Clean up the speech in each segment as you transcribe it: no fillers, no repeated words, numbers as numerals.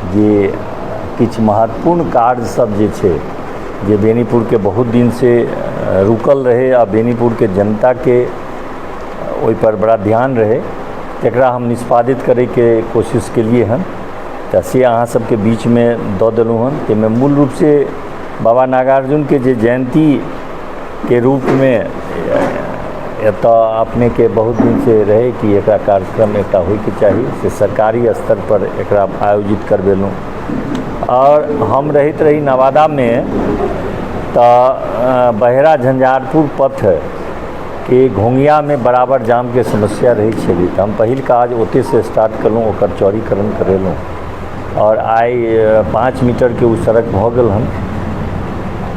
जे किछु महत्वपूर्ण कार्य सब जे छै जे बेनीपुर के बहुत दिन से रुकल रहे आ बेनीपुर के जनता के ओहि पर बड़ा ध्यान रहे, तकरा हम निष्पादित करे के कोशिश केलिए हन। तो से अहाँ सबके बीच में दऽ देलहुँ हन। ताहिमे मूल रूप से बाबा नागार्जुन के जे जयंती के रूप में एतऽ अपने के बहुत दिन से रहे कि एकरा कार्यक्रम एकटा होइके चाही, से सरकारी स्तर पर एकरा आयोजित करबेलहुँ। और हम रहैत रही नवादा में, तो बहेरा झंझारपुर पथ के घोंघिया में बराबर जाम के समस्या रही छली। तो हम पहिल काज ओते से स्टार्ट करूँ, ओकर चौड़ीकरण करेलहुँ और आइ 5 मीटर के उ सड़क भऽ गेल हन।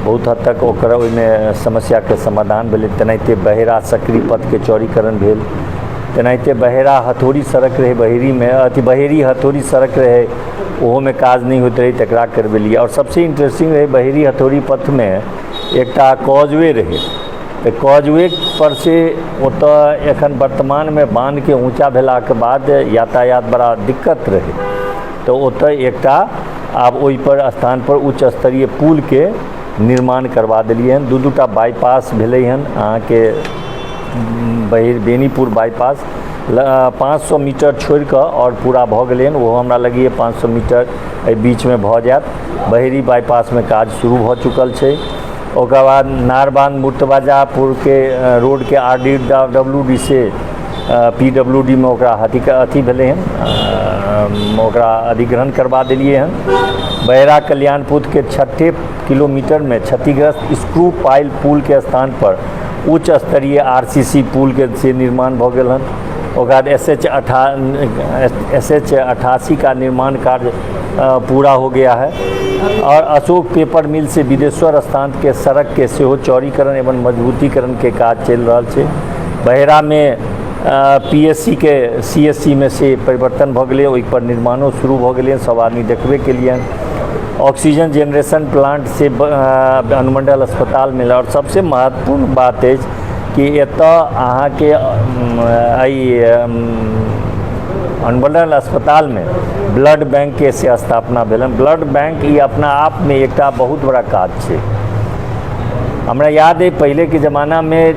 बहुत हद तक ओकर ओहिमे समस्या के समाधान भेलै। तेनाहिते बहेरा सकरी पथ के चौड़ीकरण भेल, तेनाहिते बहेरा हथौड़ी सड़क रहे बहेरी में, बहेरी हथौड़ी सड़क रहे, ओहो में काज नहीं होइत रही, तकरा करबेलिए। और सबसे इंटरेस्टिंग रहे बहेरी हथौड़ी पथ में एकटा कॉजवे रहे, तो कॉजवे पर से ओतऽ एखन वर्तमान में बांध के ऊँचा भेला के बाद यातायात बड़ा दिक्कत रहे। तो ओतऽ एकटा आब ओहि पर स्थान पर उच्च स्तरीय पुल के निर्माण करवा दिलिए हन। दू-दूटा बाईपास भेलै हन अहाँ के बेनीपुर बाईपास 500 मीटर छोड़ कऽ और पूरा भऽ गेलै हन। ओहो हमरा लगैए 500 मीटर एहि बीच में भऽ जायत। बहेरी बाईपास में काज शुरू भऽ चुकल छै। ओकर बाद नारबांध मुर्तबाजापुर के रोड के RDWD से PWD में ओकरा अथी भेलै हन, ओकरा अधिग्रहण करवा दिलिए हन। बहेरा कल्याणपुर के 6 किलोमीटर में क्षतिग्रस्त स्क्रू पाइल पुल के स्थान पर उच्च स्तरीय RCC पुल के से निर्माण भऽ गेल हन। ओकर बाद SH 88 का निर्माण कार्य पूरा हो गया है। और अशोक पेपर मिल से बिदेश्वर स्थान के सड़क के सेहो चौड़ीकरण एवं मजबूतीकरण के काज चल रहा है। बहेरा में PSC के CSC में से परिवर्तन भऽ गेलै, ओहि पर निर्माणों शुरू भऽ गेलै, सब आदमी देखबे केलिए। ऑक्सीजन जनरेशन प्लांट से अनुमंडल अस्पताल मिला। और सबसे महत्वपूर्ण बात है कि एतऽ अहाँ के अनुमंडल अस्पताल में ब्लड बैंक के से स्थापना भेल। ब्लड बैंक ये अपना आप में एक बहुत बड़ा काज छै। हमरा याद है पहले के ज़माना में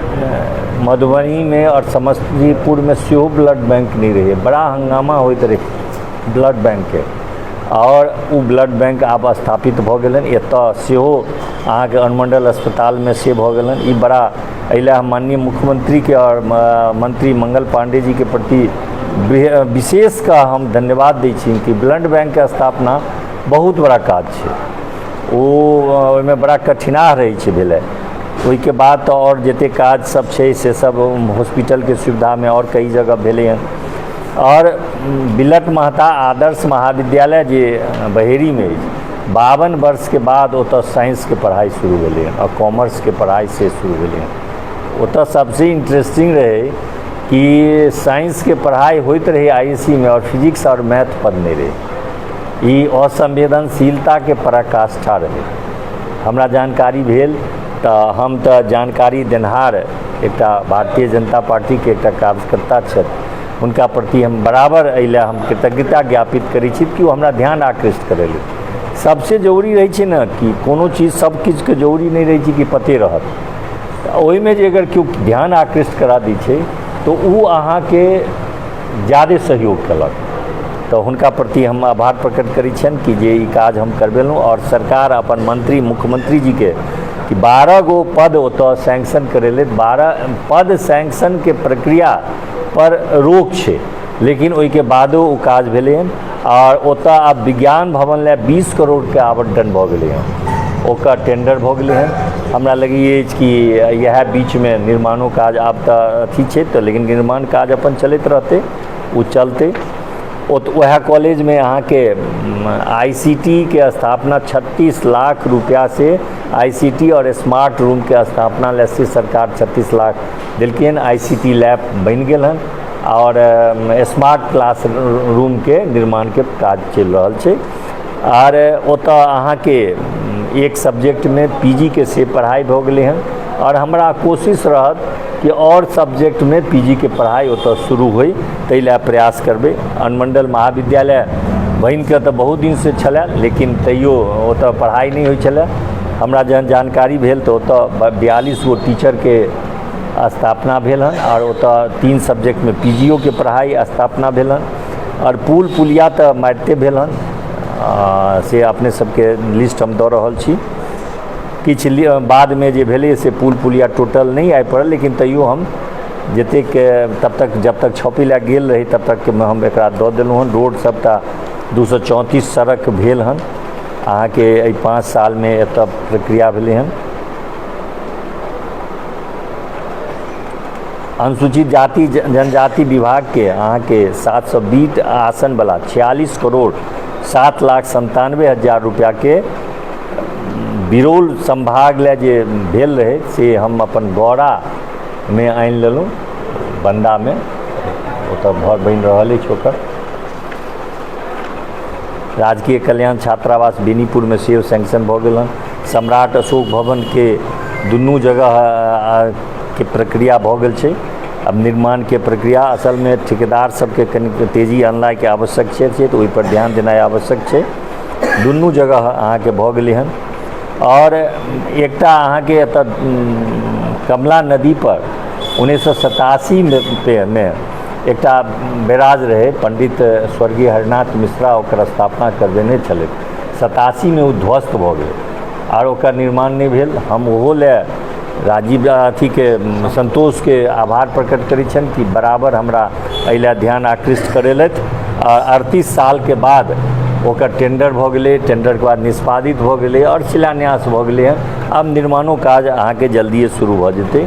मधुबनी में और समस्तीपुर में सेहो ब्लड बैंक नहीं रहे, बड़ा हंगामा होइत रहे ब्लड बैंक के। और वो ब्लड बैंक आब स्थापित भऽ गेलन एतऽ सेहो अहाँ के अनुमंडल अस्पताल में से भऽ गेलन। ई बड़ा अइले हम माननीय मुख्यमंत्री के और मंत्री मंगल पांडे जी के प्रति विशेष का हम धन्यवाद दै छी कि ब्लड बैंक के स्थापना बहुत बड़ा काज छै। ओहिमे बड़ा कठिनाह रहै छै भेलै। ओहि के बाद तो और जते काज सब छै से सब हॉस्पिटल के सुविधा में और कई जगह भेलै हन। और बिलट महता आदर्श महाविद्यालय जे बहेरी में 52 वर्ष के बाद ओतऽ साइंस के पढ़ाई शुरू भेलै और कॉमर्स के पढ़ाई से शुरू भेलै। ओतऽ सबसे इंटरेस्टिंग रहे कि साइंस के पढ़ाई होइत रहे ISC में और फिजिक्स और मैथ पढ़ नहीं रहे। ई असंवेदनशीलता के पराकाष्ठा रहे। हमरा जानकारी भेल तो हम तो जानकारी देनहार एकटा भारतीय जनता पार्टी के एकटा कार्यकर्ता छथि, उनका प्रति हम बराबर अइले हम कृतज्ञता ज्ञापित करै छी कि वो हमरा ध्यान आकृष्ट करेले। सबसे जरूरी रही है ना कि कोनो चीज़ सब चीज़ के जरूरी नहीं रही कि पते रहत। ओहि में जे अगर केओ ध्यान आकृष्ट करा दी छै तो वो अहाँ के ज़्यादा सहयोग कलक। तो हुनका प्रति हम आभार प्रकट करै छियनि कि जे ई काज हम करबेलहुँ। और सरकार अपन मंत्री मुख्यमंत्री जी के कि 12 गो पद ओतऽ सैंक्शन करेले। 12 पद सैंक्शन के प्रक्रिया पर रोक छै, लेकिन ओहि के बादो वो काज भेलै हन। और ओतऽ आब विज्ञान भवन ले 20 करोड़ के आवंटन भऽ गेलै हन, ओकर टेंडर भऽ गेलै हन। हमरा लगैए कि यह बीच में निर्माणों काज आब तो अथी छै, तो लेकिन निर्माण काज अपन चलते रहते, वो चलते। वह कॉलेज में अहाँ के ICT के स्थापना 36 लाख रुपया से ICT और स्मार्ट रूम के स्थापना ले से सरकार 36 लाख दिलकिन। ICT लैब बन गेल हन और स्मार्ट क्लास रूम के निर्माण के काज चल रहा है। और ओतऽ अहाँ के एक सब्जेक्ट में PG के से पढ़ाई भऽ गेलै हन। और हमरा कोशिश रहत कि और सब्जेक्ट में PG के पढ़ाई ओतऽ शुरू होई, ताहि लए प्रयास करबै। अनुमंडल महाविद्यालय बहन के तो बहुत दिन से छलै, लेकिन तैयो ओतऽ पढ़ाई नहीं होइ छलै। हमरा जहन जानकारी भेल तो ओतऽ 42 गो टीचर के स्थापना भेल हन और ओतऽ 3 सब्जेक्ट में PGO के पढ़ाई स्थापना भेल हन और पुल पुलिया तो मारिते भेल हन। से अपने सबके लिस्ट हम दऽ रहल छी। किछु बाद में जे भेलै से पुल पुलिया टोटल नहीं आबि पड़ल, लेकिन तैयो हम जतेक तब तक जब तक छपै लए गेल रही तब तक में हम एकरा दऽ देलहुँ हन। रोड सबटा 234 सड़क भेल हन अहाँके 5 साल में एतऽ प्रक्रिया भेलै हन। अनुसूचित जाति जनजाति विभाग के अहाँके 720 आसन वाला 46 करोड़ 7,97,000 रुपया के बिरौल संभाग ले जे भेल रहे से हम अपन गौड़ा में आनि लेलहुँ, बंदा में ओतऽ घर बनि रहल अछि ओकर। राजकीय कल्याण छात्रावास बेनीपुर में सेहो सैंक्शन भऽ गेल हन। सम्राट अशोक भवन के दुनू जगह के प्रक्रिया भऽ गेल छै। अब निर्माण के प्रक्रिया असल में ठेकेदार सबके कनि तेजी आननाइ के आवश्यक छै, तो ओहि पर ध्यान देनाइ आवश्यक छै। दुनू जगह अहाँके भऽ गेलै हन। और एकटा अहाँके एतऽ कमला नदी पर 1987 में एकटा बैराज रहे, पंडित स्वर्गीय हरनाथ मिश्रा ओकर स्थापना करबेने छलै। 87 में ओ ध्वस्त भऽ गेलै और ओकर निर्माण नहीं भेल। हम ओहो ले राजीव अथी के संतोष के आभार प्रकट करै छन कि बराबर हमरा एहि ध्यान आकृष्ट करेलथि। और 38 साल के बाद ओकर टेंडर भऽ गेलै, टेंडर के बाद निष्पादित भऽ गेलै और शिलान्यास भऽ गेलै हन। अब निर्माणों काज अहाँके जल्दिए शुरू भऽ जेतै।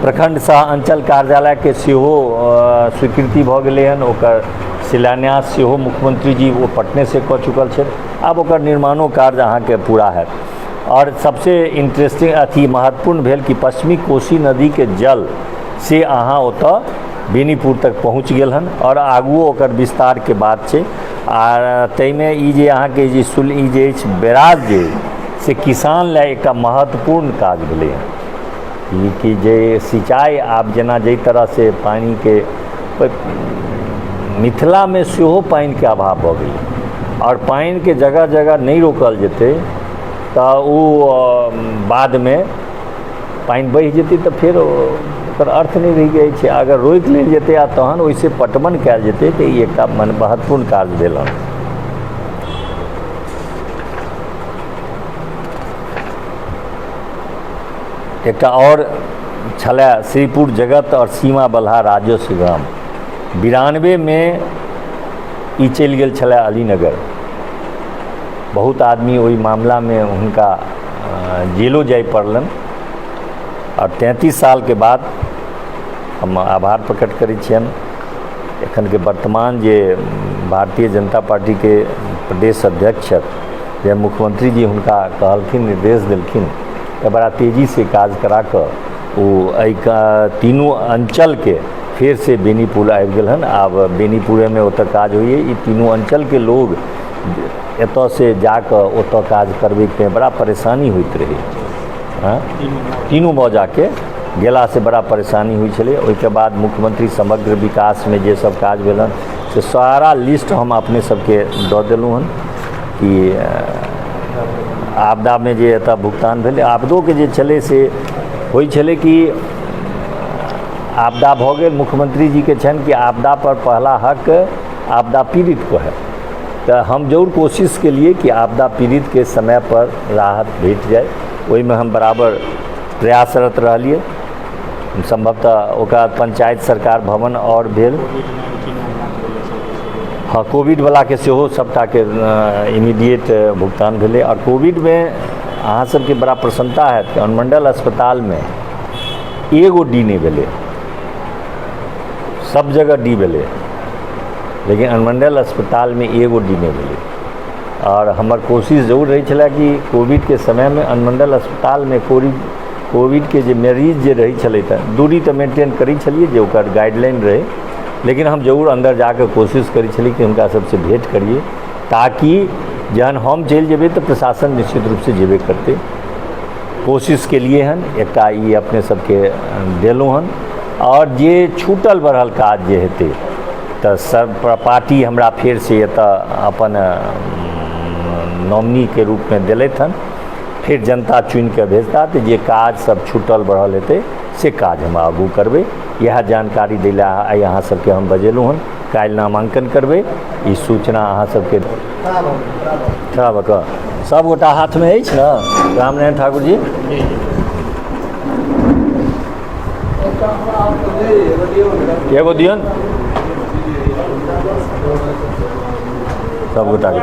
प्रखंड सह अंचल कार्यालय के सेहो स्वीकृति भऽ गेलै हन, ओकर शिलान्यास सेहो मुख्यमंत्री जी वो पटने से कऽ चुकल छै। अब ओकर निर्माणों कार्य अहाँके पूरा हैत। और सबसे इंटरेस्टिंग अथी महत्वपूर्ण भेल कि पश्चिमी कोसी नदी के जल से अहाँ ओतऽ बेनीपुर तक पहुँच गेल हन और आगुओ ओकर विस्तार के बात छै। आ ताहिमे ई जे अहाँके जे ई जे अछि बैराज जे से किसान ले एकटा महत्वपूर्ण काज भेलै हन कि जे सिंचाई आब जेना जाहि तरह से पानी के मिथिला में सेहो पानी के अभाव भऽ गेलै और पानी के जगह जगह नहीं रोकल जेतै तऽ ओ बाद में पानी बहि जेतै तऽ फेर ओकर अर्थ नहीं रहि जाइ छै। अगर रोकि लेल जेतै आ तहन ओहिसे पटवन कयल जेतै तऽ ई एकटा महत्वपूर्ण कार्य भेल हन। एकटा और छलै श्रीपुर जगत और सीमा बल्हा राजस्व ग्राम 92 में ई चलि गेल छलै अलीनगर। बहुत आदमी ओहि मामला में हुनका जेलो जाय पड़लन और 33 साल के बाद हम आभार प्रकट करै छियनि एखन के वर्तमान जे भारतीय जनता पार्टी के प्रदेश अध्यक्ष जे मुख्यमंत्री जी हुनका कहलखिन, निर्देश देलखिन तऽ बड़ा तेजी से काज करा कऽ ओ तीनों अंचल के फिर से बेनीपुर आबि गेल हन। आब बेनीपुरे में ओतऽ काज होइए। ई तीनों अंचल के लोग एतऽ से जाकर ओतऽ काज करबै के बड़ा परेशानी होइत रहे। तीनों मौजा के गेला से बड़ा परेशानी हुई छलै। ओहिके बाद मुख्यमंत्री समग्र विकास में जे सब काज भेल हन से सारा लिस्ट हम अपने सबके दऽ देलहुँ हन कि आपदा में जे एतऽ भुगतान भेलै। आपदो के जे छलै से होइ छलै कि आपदा भऽ गेल, मुख्यमंत्री जी के छनि कि आपदा पर पहला हक आपदा पीड़ित को है। तो हम जरूर कोशिश के लिए कि आपदा पीड़ित के समय पर राहत भेट जाए, ओहि में हम बराबर प्रयासरत रहलिए। संभवतः ओकर पंचायत सरकार भवन और भेल। हाँ, कोविड वाला के सेहो सबटा के इमीडिएट भुगतान भेलै। और कोविड में अहाँ सबके बड़ा प्रसन्नता है कि अनुमंडल अस्पताल में एगो डी नहीं भेलै, सब जगह डी भेलै, लेकिन अनुमंडल अस्पताल में एगो डी नहीं भेलै। और हमर कोशिश जरूर रही छलै कि कोविड के समय में अनुमंडल अस्पताल में कोविड के जे मरीज जे रही छलै तऽ दूरी तऽ मेंटेन करै छलिए जे ओकर गाइडलाइन रहे, लेकिन हम जरूर अंदर जाकर कोशिश करै छलिए कि हुनका सबसे भेंट करिए ताकि जहन हम चलि जेबै तऽ प्रशासन निश्चित रूप से जेबे करते। कोशिश के लिए हन एकटा ई अपने सबके देलहुँ हन। और जे छूटल बढ़ल काज जे हेतै तो सब पार्टी हमरा फिर से एतऽ अपन नॉमिनी के रूप में दिलथि हन, फिर जनता चुनि के भेजता तो जे काज सब छूटल बढ़ल हेतै से काज हम आगू करबै। यह जानकारी दै ला आइ अहाँ सबके हम बजेलहुँ हन। काल्हि नामांकन करबै, ई सूचना अहाँ सबके सब गोटा हाथ में अछि ने। रामनारायण ठाकुर जी एगो दियौन सब गोटा के।